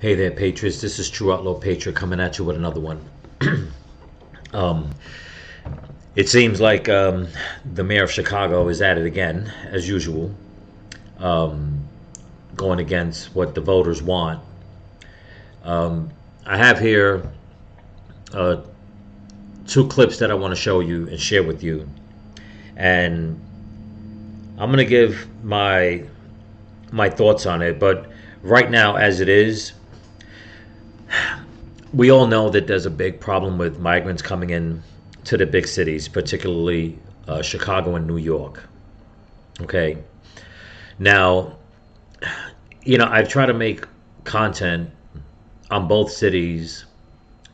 Hey there, Patriots. This is True Outlaw Patriot coming at you with another one. um, it seems like the mayor of Chicago is at it again, as usual, um, going against what the voters want. I have here uh, two clips that I want to show you and share with you. And I'm going to give my thoughts on it. But right now, as it is, we all know that there's a big problem with migrants coming in to the big cities, particularly Chicago and New York. Okay. Now, I've tried to make content on both cities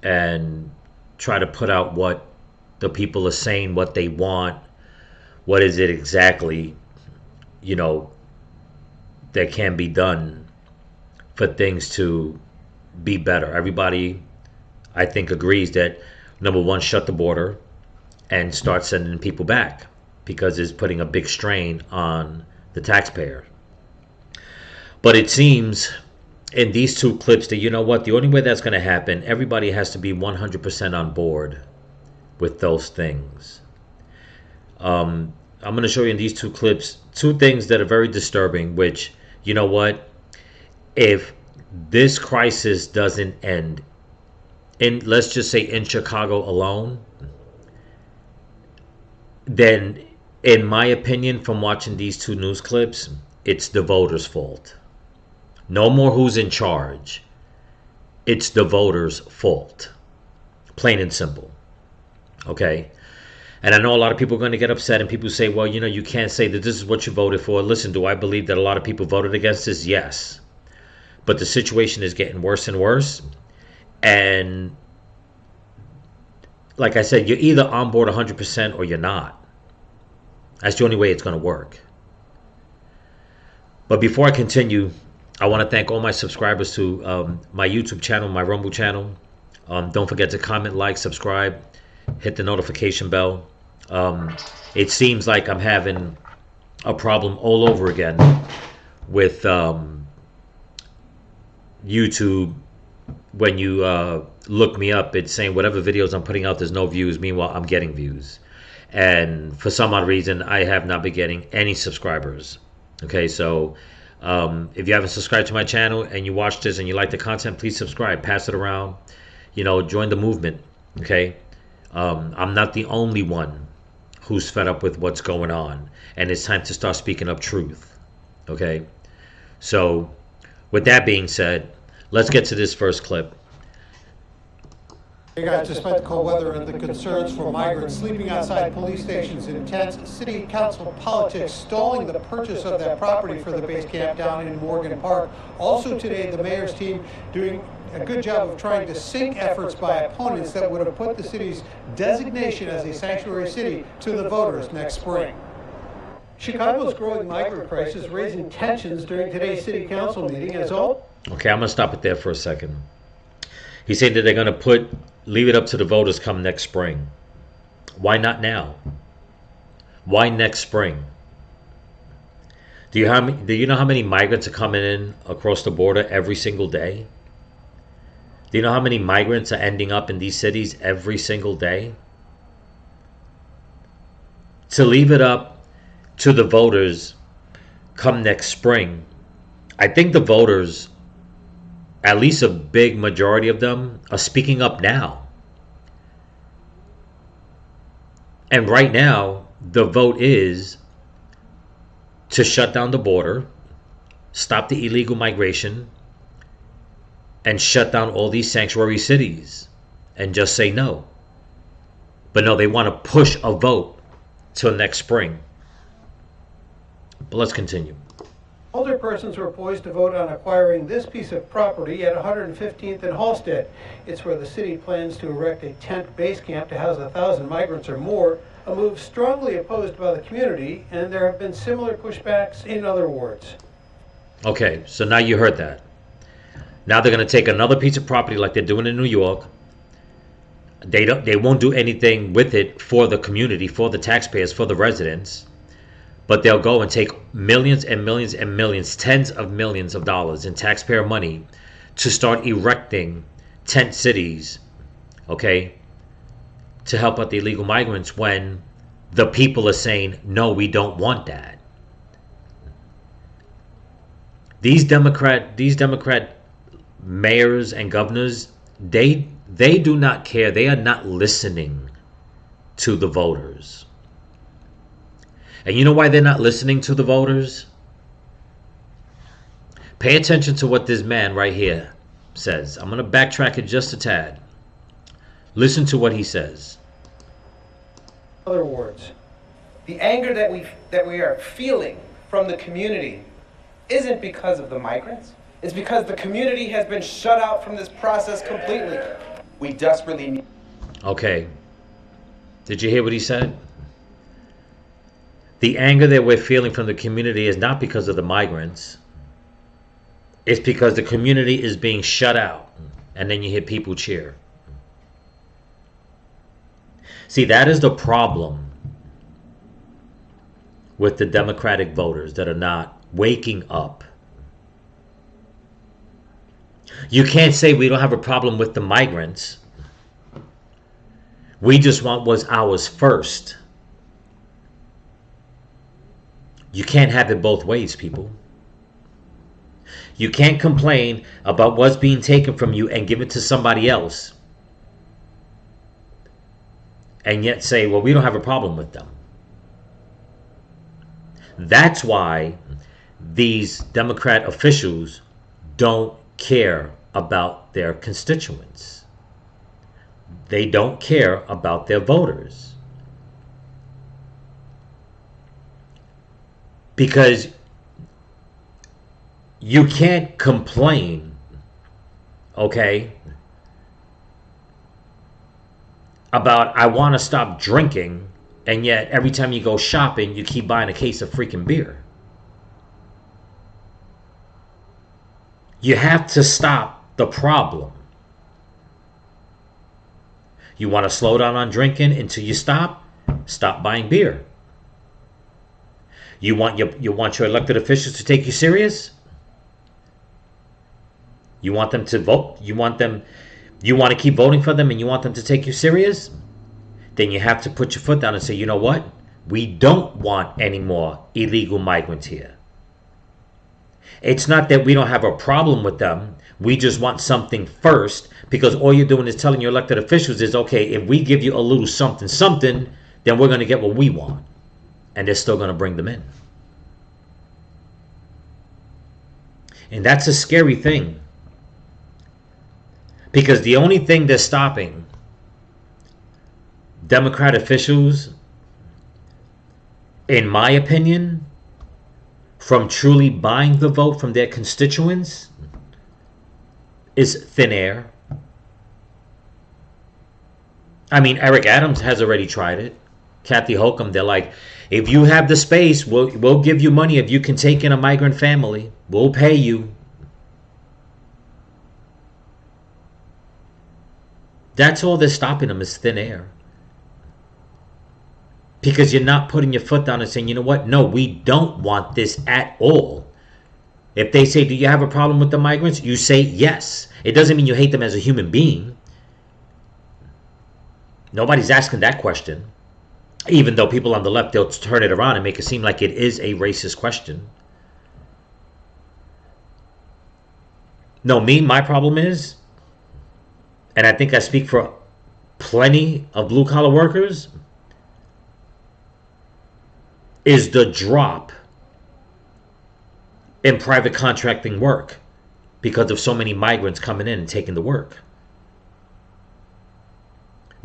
and try to put out what the people are saying, what they want, what is it exactly, that can be done for things to be better. Everybody, I think, agrees that number one, shut the border and start sending people back because it's putting a big strain on the taxpayer. But it seems in these two clips that, the only way that's going to happen, everybody has to be 100% on board with those things. I'm going to show you in these two clips two things that are very disturbing, which, if this crisis doesn't end in, let's just say, in Chicago alone, then in my opinion, from watching these two news clips, it's the voters' fault. No more who's in charge. It's the voters' fault. Plain and simple. Okay? And I know a lot of people are going to get upset, and people say, well, you can't say that this is what you voted for. Listen, do I believe that a lot of people voted against this? Yes. But the situation is getting worse and worse. And like I said, you're either on board 100% or you're not. That's the only way it's going to work. But before I continue, I want to thank all my subscribers to my YouTube channel, my Rumble channel. Don't forget to comment, like, subscribe, hit the notification bell. It seems like I'm having a problem all over again with YouTube. When you look me up, it's saying whatever videos I'm putting out, there's no views. Meanwhile, I'm getting views. And for some odd reason, I have not been getting any subscribers. Okay, so if you haven't subscribed to my channel and you watch this and you like the content, please subscribe. Pass it around. Join the movement. Okay, I'm not the only one who's fed up with what's going on. And it's time to start speaking up truth. Okay, so with that being said, let's get to this first clip. Hey guys, despite the cold weather and the concerns for migrants sleeping outside police stations, intense city council politics stalling the purchase of that property for the base camp down in Morgan Park. Also today, the mayor's team doing a good job of trying to sink efforts by opponents that would have put the city's designation as a sanctuary city to the voters next spring. Chicago's growing migrant crisis raising tensions during today's city council meeting as all... Okay, I'm going to stop it there for a second. He said that they're going to leave it up to the voters come next spring. Why not now? Why next spring? Do you know how many migrants are coming in across the border every single day? Do you know how many migrants are ending up in these cities every single day? To leave it up to the voters come next spring, I think the voters, at least a big majority of them, are speaking up now. And right now, the vote is to shut down the border, stop the illegal migration, and shut down all these sanctuary cities and just say no. But no, they want to push a vote till next spring. But let's continue. Older persons were poised to vote on acquiring this piece of property at 115th and Halsted. It's where the city plans to erect a tent base camp to house 1,000 migrants or more, a move strongly opposed by the community, and there have been similar pushbacks in other wards. Okay, so now you heard that. Now they're going to take another piece of property like they're doing in New York. They won't do anything with it for the community, for the taxpayers, for the residents. But they'll go and take millions and millions and millions, tens of millions of dollars in taxpayer money to start erecting tent cities, okay, to help out the illegal migrants when the people are saying, no, we don't want that. These Democrat mayors and governors, they do not care. They are not listening to the voters. And you know why they're not listening to the voters? Pay attention to what this man right here says. I'm going to backtrack it just a tad. Listen to what he says. In other words, the anger that we are feeling from the community isn't because of the migrants. It's because the community has been shut out from this process completely. We desperately need... Okay. Did you hear what he said? The anger that we're feeling from the community is not because of the migrants. It's because the community is being shut out. And then you hear people cheer. See, that is the problem with the Democratic voters that are not waking up. You can't say we don't have a problem with the migrants. We just want what's ours first. You can't have it both ways, people. You can't complain about what's being taken from you and give it to somebody else, and yet say, well, we don't have a problem with them. That's why these Democrat officials don't care about their constituents. They don't care about their voters. Because you can't complain, okay, about I want to stop drinking, and yet every time you go shopping, you keep buying a case of freaking beer. You have to stop the problem. You want to slow down on drinking until you stop buying beer. You want your elected officials to take you serious? You want them to vote? You want to keep voting for them and you want them to take you serious? Then you have to put your foot down and say, you know what? We don't want any more illegal migrants here. It's not that we don't have a problem with them. We just want something first, because all you're doing is telling your elected officials is, okay, if we give you a little something, then we're going to get what we want. And they're still going to bring them in. And that's a scary thing. Because the only thing that's stopping Democrat officials, in my opinion, from truly buying the vote from their constituents is thin air. I mean, Eric Adams has already tried it. Kathy Hochul, they're like, if you have the space, we'll give you money if you can take in a migrant family. We'll pay you. That's all that's stopping them is thin air. Because you're not putting your foot down and saying, you know what? No, we don't want this at all. If they say, do you have a problem with the migrants? You say yes. It doesn't mean you hate them as a human being. Nobody's asking that question. Even though people on the left, they'll turn it around and make it seem like it is a racist question. No, my problem is, and I think I speak for plenty of blue-collar workers, is the drop in private contracting work because of so many migrants coming in and taking the work.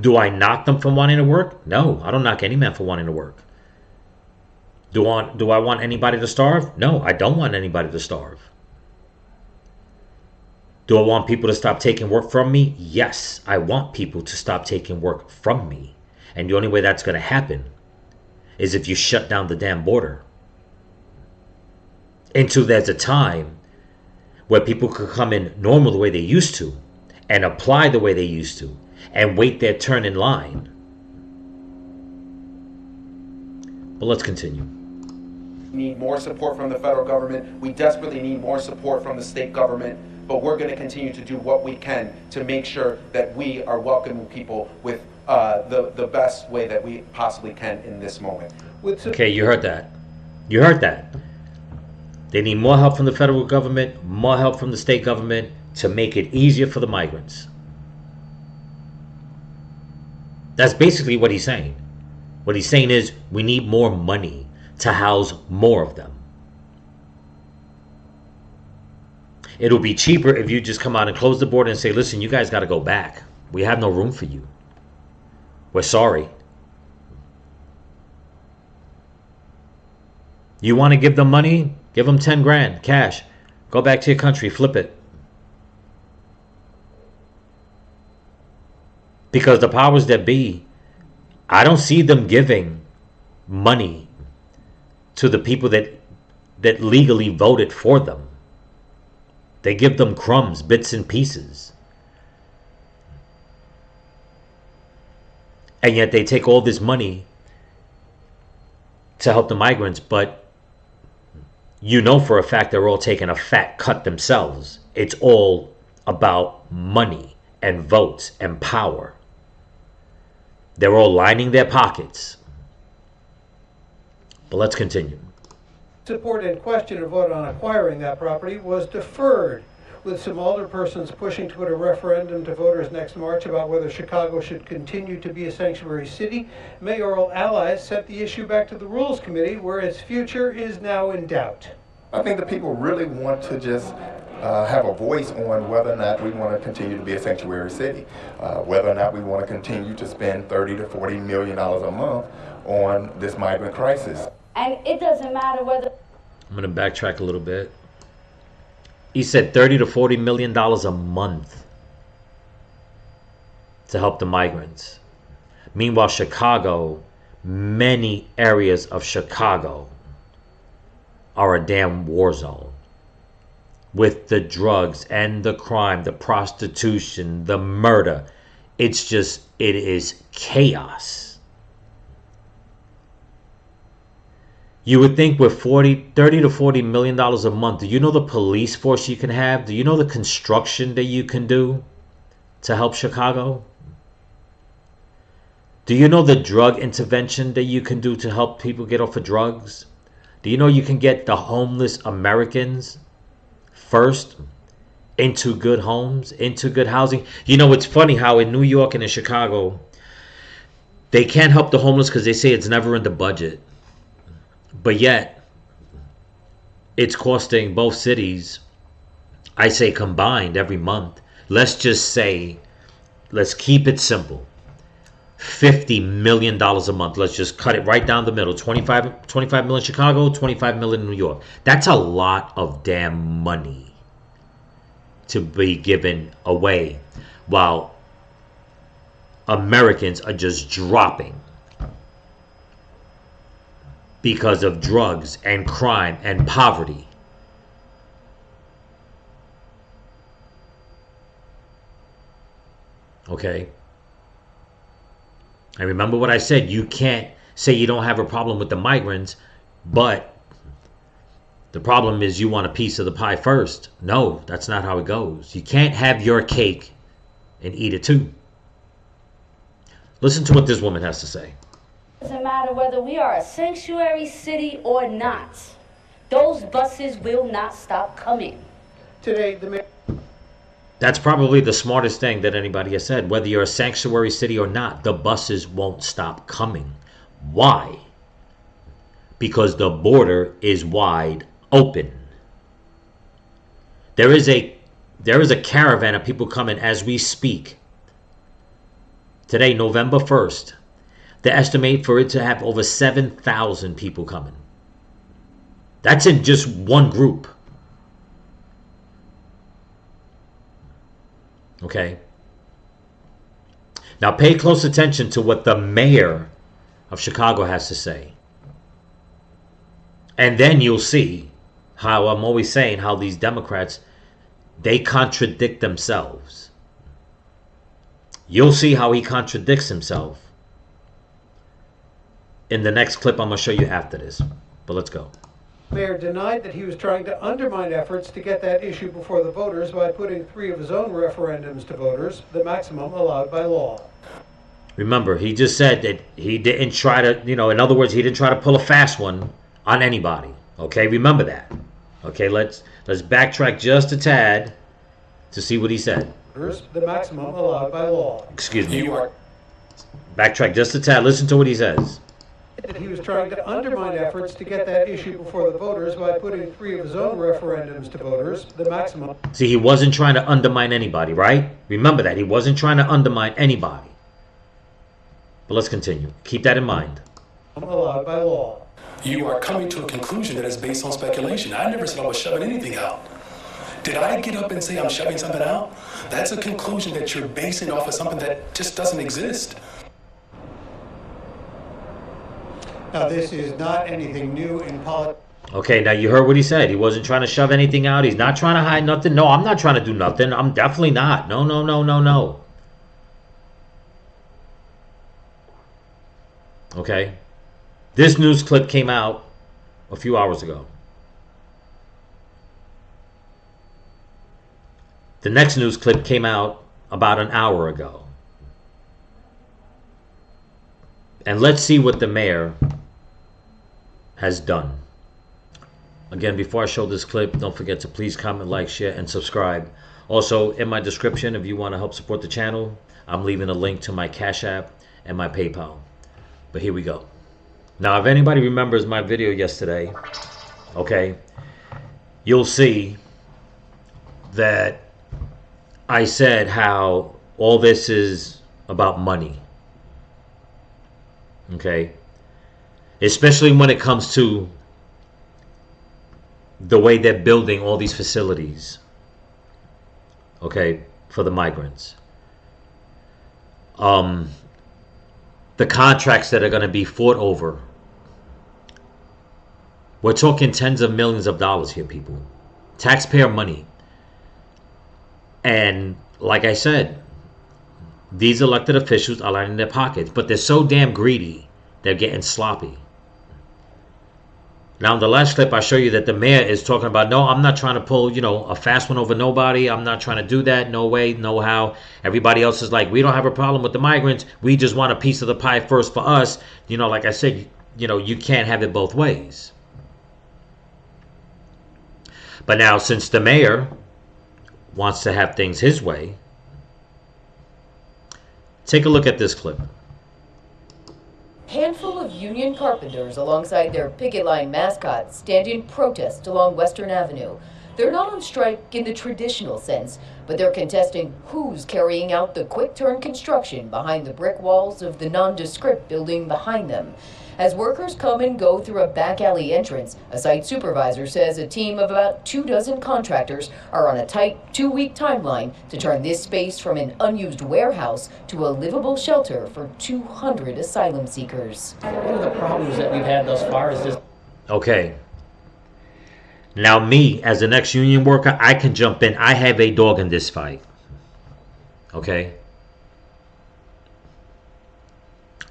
Do I knock them from wanting to work? No, I don't knock any man for wanting to work. Do I want anybody to starve? No, I don't want anybody to starve. Do I want people to stop taking work from me? Yes, I want people to stop taking work from me. And the only way that's going to happen is if you shut down the damn border. Until there's a time where people could come in normal the way they used to and apply the way they used to and wait their turn in line. But let's continue. We need more support from the federal government. We desperately need more support from the state government. but we're going to continue to do what we can to make sure that we are welcoming people with the best way that we possibly can in this moment. Okay, you heard that. You heard that. They need more help from the federal government, more help from the state government to make it easier for the migrants. That's basically what he's saying. What he's saying is we need more money to house more of them. It'll be cheaper if you just come out and close the border and say, listen, you guys got to go back. We have no room for you. We're sorry. You want to give them money? Give them 10 grand cash. Go back to your country, flip it. Because the powers that be, I don't see them giving money to the people that legally voted for them. They give them crumbs, bits and pieces. And yet they take all this money to help the migrants, but you know for a fact they're all taking a fat cut themselves. It's all about money and votes and power. They're all lining their pockets. But let's continue. Support in question a vote on acquiring that property was deferred, with some alderpersons pushing to put a referendum to voters next March about whether Chicago should continue to be a sanctuary city. Mayoral allies sent the issue back to the Rules Committee, where its future is now in doubt. I think the people really want to just have a voice on whether or not we want to continue to be a sanctuary city, whether or not we want to continue to spend $30 to $40 million a month on this migrant crisis. And it doesn't matter whether... I'm going to backtrack a little bit. He said $30 to $40 million a month to help the migrants. Meanwhile, Chicago, many areas of Chicago are a damn war zone. With the drugs and the crime, the prostitution, the murder. It is chaos. You would think with $30 to $40 million a month, do you know the police force you can have? Do you know the construction that you can do to help Chicago? Do you know the drug intervention that you can do to help people get off of drugs? Do you know you can get the homeless Americans first into good homes, into good housing? You know, it's funny how in New York and in Chicago, they can't help the homeless because they say it's never in the budget. But yet, it's costing both cities, I say combined every month, let's just say, let's keep it simple, $50 million a month. Let's just cut it right down the middle. 25 million Chicago, 25 million in New York. That's a lot of damn money to be given away while Americans are just dropping because of drugs and crime and poverty. Okay? And remember what I said, you can't say you don't have a problem with the migrants, but the problem is you want a piece of the pie first. No, that's not how it goes. You can't have your cake and eat it too. Listen to what this woman has to say. It doesn't matter whether we are a sanctuary city or not. Those buses will not stop coming. Today, the mayor... That's probably the smartest thing that anybody has said. Whether you're a sanctuary city or not, the buses won't stop coming. Why? Because the border is wide open. There is a caravan of people coming as we speak. Today, November 1st, they estimate for it to have over 7,000 people coming. That's in just one group. Okay? Now pay close attention to what the mayor of Chicago has to say. And then you'll see how I'm always saying how these Democrats, they contradict themselves. You'll see how he contradicts himself in the next clip I'm going to show you after this. But let's go. Mayor denied that he was trying to undermine efforts to get that issue before the voters by putting 3 of his own referendums to voters, the maximum allowed by law. Remember, he just said that he didn't try to, in other words, he didn't try to pull a fast one on anybody. Okay, remember that. Okay, let's backtrack just a tad to see what he said. The maximum allowed by law. Excuse me. Backtrack just a tad. Listen to what he says. That he was trying to undermine efforts to get that issue before the voters by putting 3 of his own referendums to voters, the maximum. See, he wasn't trying to undermine anybody, right? Remember that. He wasn't trying to undermine anybody. But let's continue. Keep that in mind. Allowed by law. You are coming to a conclusion that is based on speculation. I never said I was shoving anything out. Did I get up and say I'm shoving something out? That's a conclusion that you're basing off of something that just doesn't exist. Now, this is not anything new in politics. Okay, now you heard what he said. He wasn't trying to shove anything out. He's not trying to hide nothing. No, I'm not trying to do nothing. I'm definitely not. No, no, no, no, no. Okay? This news clip came out a few hours ago. The next news clip came out about an hour ago. And let's see what the mayor has done. Again, before I show this clip, don't forget to please comment, like, share, and subscribe. Also, in my description, if you want to help support the channel, I'm leaving a link to my Cash App and my PayPal. But here we go. Now, if anybody remembers my video yesterday, okay, you'll see that I said how all this is about money. Okay? Especially when it comes to the way they're building all these facilities. Okay? For the migrants. The contracts that are going to be fought over. We're talking tens of millions of dollars here, people. Taxpayer money. And like I said, these elected officials are lining their pockets, but they're so damn greedy, they're getting sloppy. Now, in the last clip, I show you that the mayor is talking about, no, I'm not trying to pull, a fast one over nobody. I'm not trying to do that. No way, no how. Everybody else is like, we don't have a problem with the migrants. We just want a piece of the pie first for us. Like I said, you can't have it both ways. But now, since the mayor wants to have things his way, take a look at this clip. Handful of union carpenters alongside their picket line mascot stand in protest along Western Avenue. They're not on strike in the traditional sense, but they're contesting who's carrying out the quick-turn construction behind the brick walls of the nondescript building behind them. As workers come and go through a back alley entrance, a site supervisor says a team of about 24 contractors are on a tight 2-week timeline to turn this space from an unused warehouse to a livable shelter for 200 asylum seekers. One of the problems that we've had thus far is just... Okay. Now me, as an ex-union worker, I can jump in. I have a dog in this fight. Okay?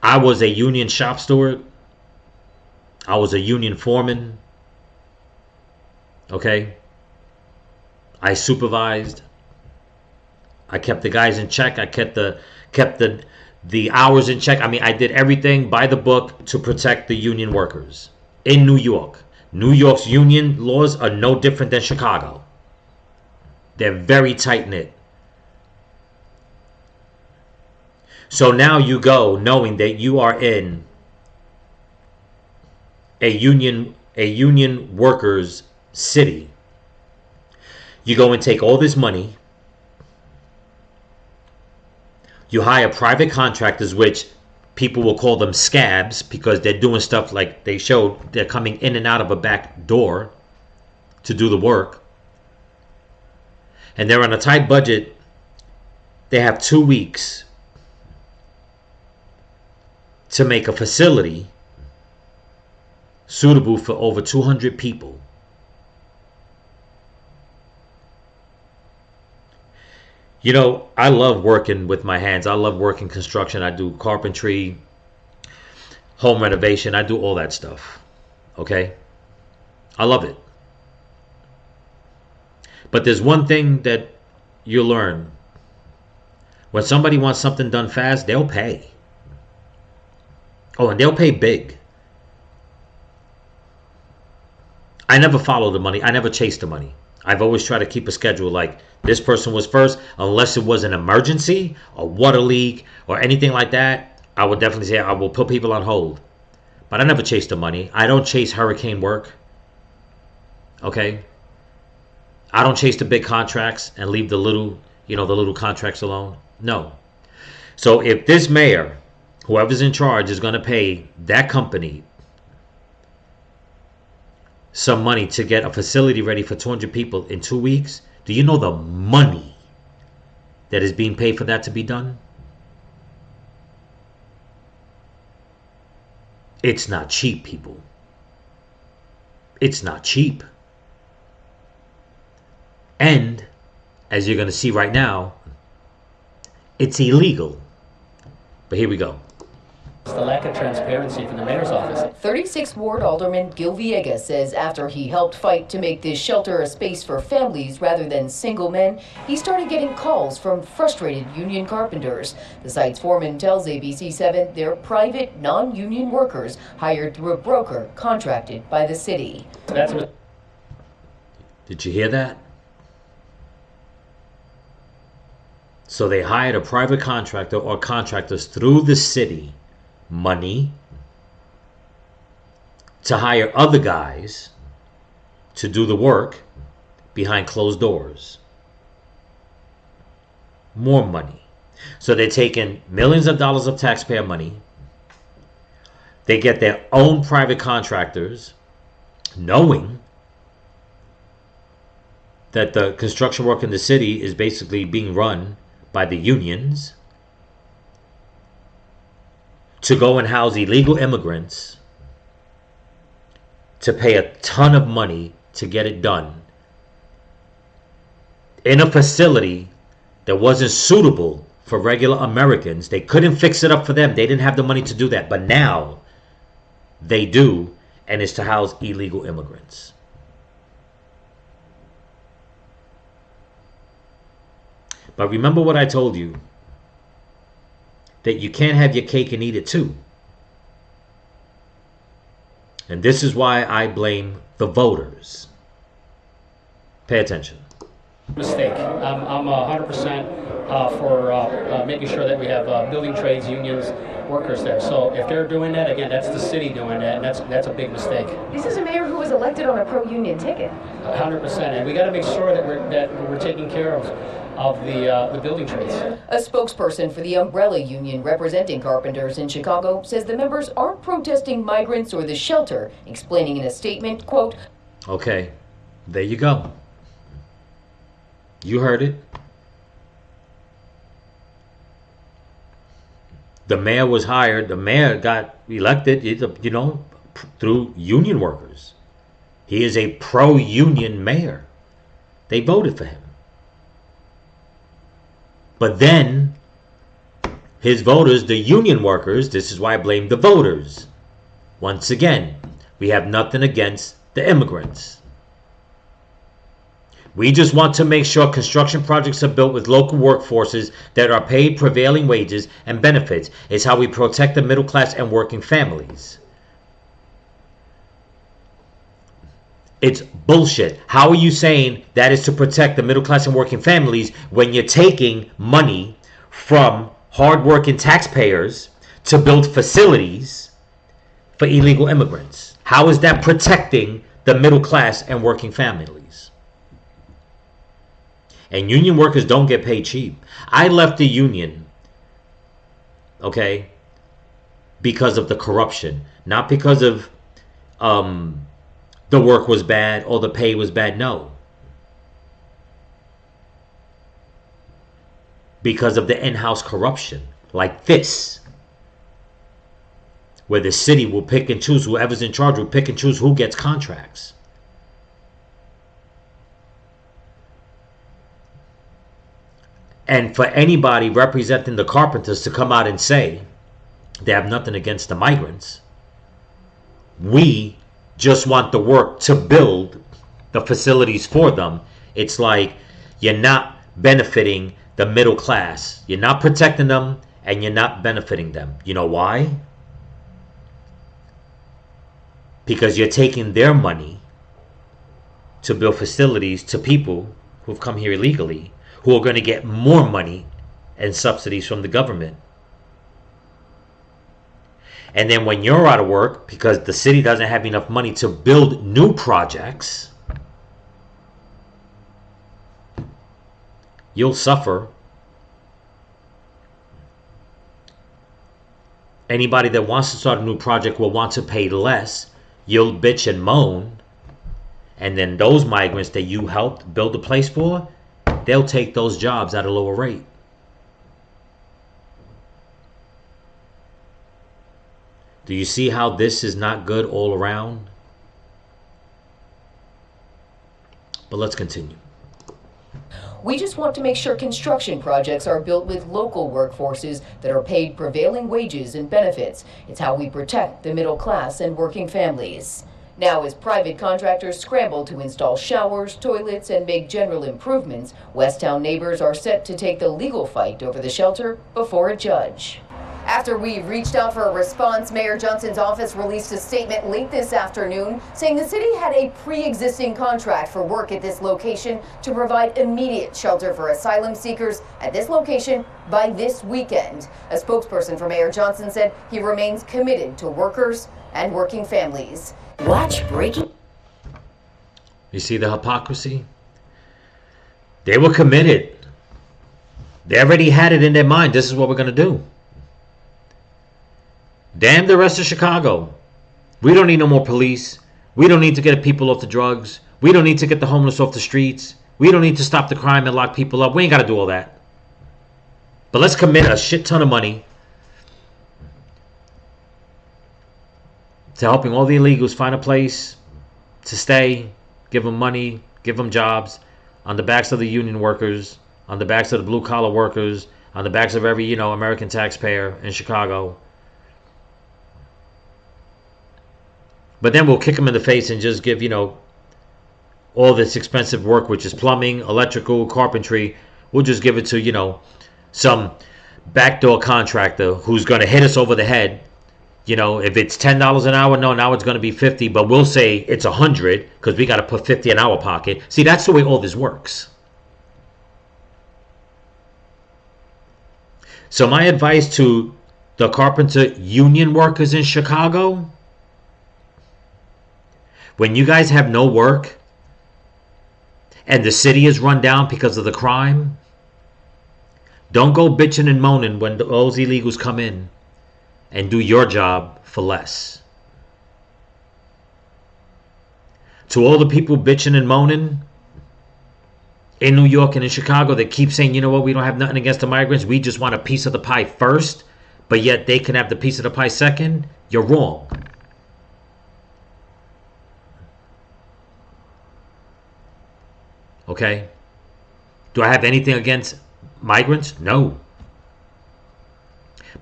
I was a union shop steward. I was a union foreman. Okay? I supervised. I kept the guys in check. I kept the hours in check. I mean, I did everything by the book to protect the union workers in New York. New York's union laws are no different than Chicago. They're very tight-knit. So now you go knowing that you are in a union workers city. You go and take all this money. You hire private contractors, which people will call them scabs because they're doing stuff like they showed. They're coming in and out of a back door to do the work. And they're on a tight budget. They have 2 weeks to make a facility suitable for over 200 people. I love working with my hands. I love working construction. I do carpentry, home renovation. I do all that stuff. Okay? I love it. But there's one thing that you learn. When somebody wants something done fast, they'll pay. Oh, and they'll pay big. I never follow the money. I never chase the money. I've always tried to keep a schedule, like this person was first, unless it was an emergency, a water leak, or anything like that. I would definitely say I will put people on hold. But I never chase the money. I don't chase hurricane work. Okay? I don't chase the big contracts and leave the little, the little contracts alone. No. So if this mayor, whoever's in charge, is going to pay that company some money to get a facility ready for 200 people in 2 weeks, do you know the money that is being paid for that to be done? It's not cheap, people. It's not cheap. And, as you're going to see right now, it's illegal. But here we go. It's the lack of transparency from the mayor's office. 36th Ward Alderman Gil Villegas says after he helped fight to make this shelter a space for families rather than single men, he started getting calls from frustrated union carpenters. The site's foreman tells ABC7 they're private, non-union workers hired through a broker contracted by the city. Did you hear that? So they hired a private contractor or contractors through the city money to hire other guys to do the work behind closed doors. More money. So they're taking millions of dollars of taxpayer money. They get their own private contractors, knowing that the construction work in the city is basically being run by the unions, to go and house illegal immigrants, to pay a ton of money to get it done in a facility that wasn't suitable for regular Americans. They couldn't fix it up for them. They didn't have the money to do that. But now they do, and it's to house illegal immigrants. But remember what I told you, that you can't have your cake and eat it too. And this is why I blame the voters. Pay attention. Mistake. I'm 100% for making sure that we have building trades unions workers there. So if they're doing that, again, that's the city doing that, and that's a big mistake. This is a mayor who was elected on a pro-union ticket. 100%, and we got to make sure that we're taking care of the building trades. A spokesperson for the umbrella union representing carpenters in Chicago says the members aren't protesting migrants or the shelter, explaining in a statement, quote, okay, there you go. You heard it. The mayor was hired. The mayor got elected, through union workers. He is a pro-union mayor. They voted for him. But then his voters, the union workers, this is why I blame the voters. Once again, we have nothing against the immigrants. We just want to make sure construction projects are built with local workforces that are paid prevailing wages and benefits. It's how we protect the middle class and working families. It's bullshit. How are you saying that is to protect the middle class and working families when you're taking money from hardworking taxpayers to build facilities for illegal immigrants? How is that protecting the middle class and working families? And union workers don't get paid cheap. I left the union, okay, because of the corruption, not because of the work was bad or the pay was bad. No. Because of the in-house corruption like this, where the city will pick and choose, whoever's in charge will pick and choose who gets contracts. And for anybody representing the carpenters to come out and say they have nothing against the migrants, we just want the work to build the facilities for them. It's like you're not benefiting the middle class. You're not protecting them, and you're not benefiting them. You know why? Because you're taking their money to build facilities to people who've come here illegally, who are going to get more money and subsidies from the government. And then when you're out of work, because the city doesn't have enough money to build new projects, you'll suffer. Anybody that wants to start a new project will want to pay less. You'll bitch and moan. And then those migrants that you helped build a place for, they'll take those jobs at a lower rate. Do you see how this is not good all around? But let's continue. We just want to make sure construction projects are built with local workforces that are paid prevailing wages and benefits. It's how we protect the middle class and working families. Now, as private contractors scramble to install showers, toilets, and make general improvements, Westtown neighbors are set to take the legal fight over the shelter before a judge. After we reached out for a response, Mayor Johnson's office released a statement late this afternoon saying the city had a pre-existing contract for work at this location to provide immediate shelter for asylum seekers at this location by this weekend. A spokesperson for Mayor Johnson said he remains committed to workers and working families. Watch breaking. You see the hypocrisy? They were committed. They already had it in their mind. This is what we're going to do. Damn the rest of Chicago. We don't need no more police. We don't need to get people off the drugs. We don't need to get the homeless off the streets. We don't need to stop the crime and lock people up. We ain't got to do all that. But let's commit a shit ton of money to helping all the illegals find a place to stay, give them money, give them jobs on the backs of the union workers, on the backs of the blue-collar workers, on the backs of every, American taxpayer in Chicago. But then we'll kick them in the face and just give, all this expensive work, which is plumbing, electrical, carpentry. We'll just give it to, some backdoor contractor who's going to hit us over the head. If it's $10 an hour, no, now it's going to be 50, but we'll say it's 100 because we got to put 50 in our pocket. See, that's the way all this works. So my advice to the carpenter union workers in Chicago: when you guys have no work and the city is run down because of the crime, don't go bitching and moaning when those illegals come in and do your job for less. To all the people bitching and moaning in New York and in Chicago that keep saying, we don't have nothing against the migrants, we just want a piece of the pie first, but yet they can have the piece of the pie second, you're wrong. Okay? Do I have anything against migrants? No.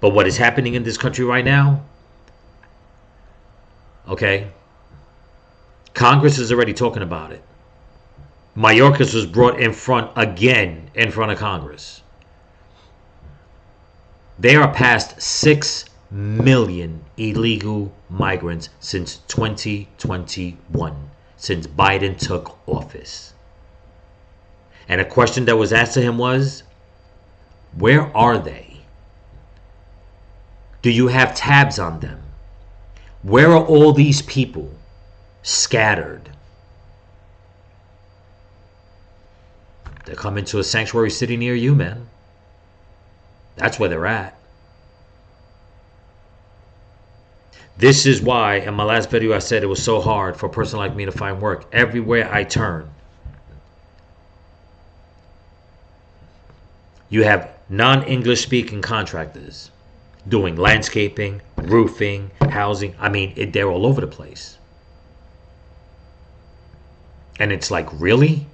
But what is happening in this country right now? Okay? Congress is already talking about it. Mayorkas was brought in front of Congress. There are past 6 million illegal migrants since 2021, since Biden took office. And a question that was asked to him was, where are they? Do you have tabs on them? Where are all these people scattered? They're coming to a sanctuary city near you, man. That's where they're at. This is why in my last video I said it was so hard for a person like me to find work. Everywhere I turn, you have non-English speaking contractors doing landscaping, roofing, housing. They're all over the place. And it's like, really?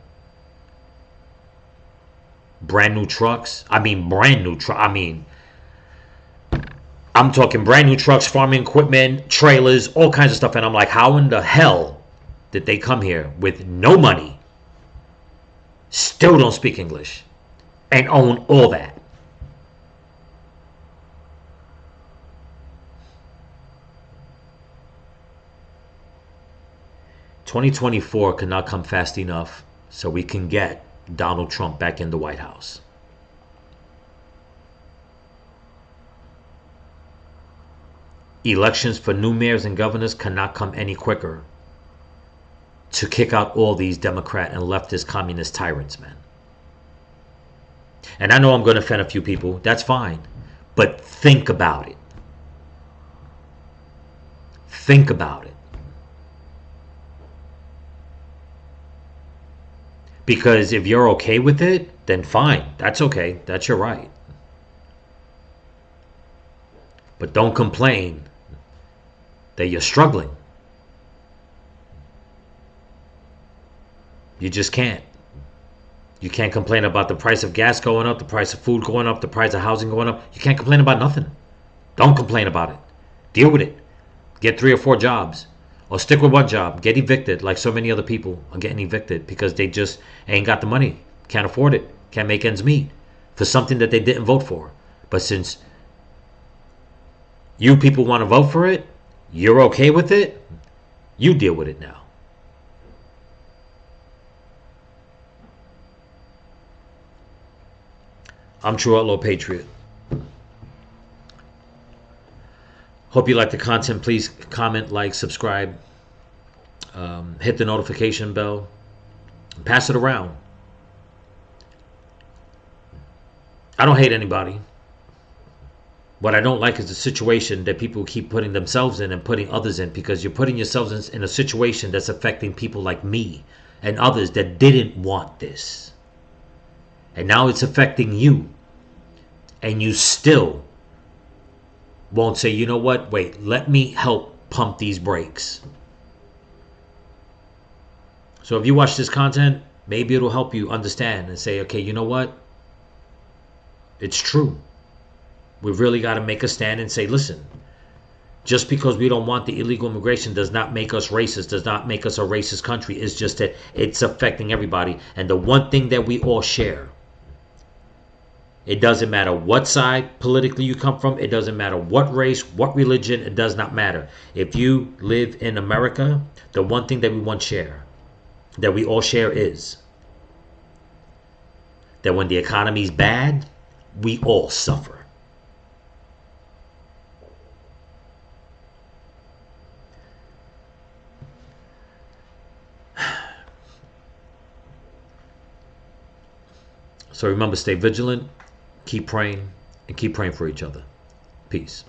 Brand new trucks? Brand new truck. I'm talking brand new trucks, farming equipment, trailers, all kinds of stuff. And I'm like, how in the hell did they come here with no money, still don't speak English, and own all that? "2024 could not come fast enough so we can get Donald Trump back in the White House." Elections for new mayors and governors cannot come any quicker to kick out all these Democrat and leftist communist tyrants, man. And I know I'm going to offend a few people. That's fine. But think about it. Think about it. Because if you're okay with it, then fine. That's okay. That's your right. But don't complain that you're struggling. You just can't. You can't complain about the price of gas going up, the price of food going up, the price of housing going up. You can't complain about nothing. Don't complain about it. Deal with it. Get 3 or 4 jobs. Or stick with one job. Get evicted like so many other people are getting evicted because they just ain't got the money. Can't afford it. Can't make ends meet for something that they didn't vote for. But since you people want to vote for it, you're okay with it, you deal with it now. I'm True Outlaw Patriot. Hope you like the content. Please comment, like, subscribe, hit the notification bell, pass it around. I don't hate anybody. What I don't like is the situation that people keep putting themselves in and putting others in, because you're putting yourselves in a situation that's affecting people like me and others that didn't want this. And now it's affecting you. And you still won't say, you know what? Wait, let me help pump these brakes. So if you watch this content, maybe it'll help you understand and say, okay, you know what? It's true. We've really got to make a stand and say, listen, just because we don't want the illegal immigration does not make us racist, does not make us a racist country. It's just that it's affecting everybody. And the one thing that we all share, it doesn't matter what side politically you come from. It doesn't matter what race, what religion. It does not matter. If you live in America, the one thing that we all share is that when the economy's bad, we all suffer. So remember, stay vigilant, keep praying, and keep praying for each other. Peace.